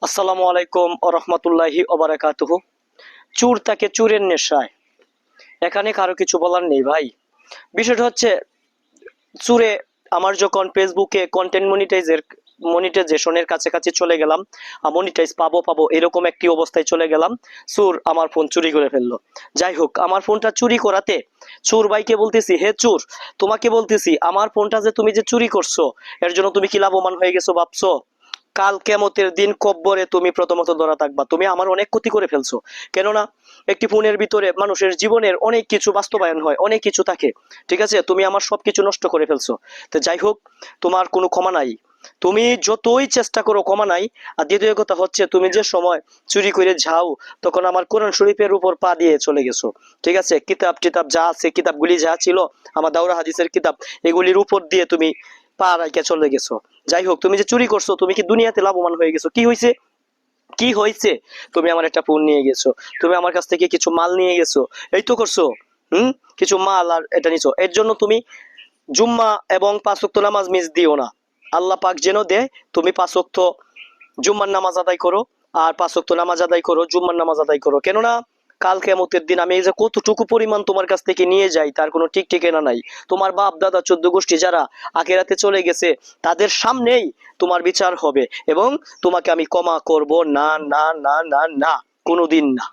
আসসালামু আলাইকুম ও রহমতুল্লাহি ওবারাকাতুহু। চোর তাকে চোরের নেশায়, এখানে কারো কিছু বলার নেই ভাই। বিষয়টা হচ্ছে চুরে আমার যখন ফেসবুকে কন্টেন্ট মনিটাইজেশনের কাছাকাছি চলে গেলাম, মনিটাইজ পাবো পাবো এরকম একটি অবস্থায় চলে গেলাম, চোর আমার ফোন চুরি করে ফেললো। যাই হোক, আমার ফোনটা চুরি করাতে চোর ভাইকে বলতেছি, হে চোর, তোমাকে বলতেছি আমার ফোনটা যে তুমি যে চুরি করছো, এর জন্য তুমি কি লাভবান হয়ে গেছো ভাবছো? কাল কিয়ামতের দিন কব্বরে তুমি প্রথমত ধরা থাকবা, তুমি আমার অনেক ক্ষতি করে ফেলছো। কেননা একটি ফোনের ভিতরে মানুষের জীবনের অনেক কিছু বাস্তবায়ন হয়, অনেক কিছু থাকে। ঠিক আছে, তুমি আমার সবকিছু নষ্ট করে ফেলছো। তো যাই হোক, তোমার কোনো ক্ষমা নাই। তুমি যতই চেষ্টা করো ক্ষমা নাই। আর দ্বিতীয় কথা হচ্ছে, তুমি যে সময় চুরি করে যাও, তখন আমার কোরআন শরীফের উপর পা দিয়ে চলে গেছো। ঠিক আছে, কিতাব টিতাব যা আছে, কিতাবগুলি যা ছিল, আমার দাওরা হাদিসের কিতাব, এগুলির উপর দিয়ে তুমি পা রাইখা চলে গেছো। যাই হোক, তুমি যে চুরি করছো, তুমি কি দুনিয়াতে লাভবান হয়ে গেছো? কি হয়েছে? কি হয়েছে? তুমি আমার একটা ফোন নিয়ে গেছো, তুমি আমার কাছ থেকে কিছু মাল নিয়ে গেছো, এই তো করছো। হুম, কিছু মাল আর এটা নিছো, এর জন্য তুমি জুম্মা এবং 5 ওয়াক্ত নামাজ মিস দিও না। আল্লাহ পাক যেন দেয় তুমি 5 ওয়াক্ত জুম্মার নামাজ আদায় করো, আর 5 ওয়াক্ত নামাজ আদায় করো, জুম্মার নামাজ আদায় করো। কেননা কাল কিয়ামতের দিন আমি এই যে কতটুকু পরিমাণ তোমার কাছ থেকে নিয়ে যাই, তার কোনো ঠিক ঠিকানা নাই। তোমার বাপ দাদা 14 গোষ্ঠী যারা আখেরাতে চলে গেছে, তাদের সামনেই তোমার বিচার হবে, এবং তোমাকে আমি ক্ষমা করব না, না, না, না, না, কোনোদিন না।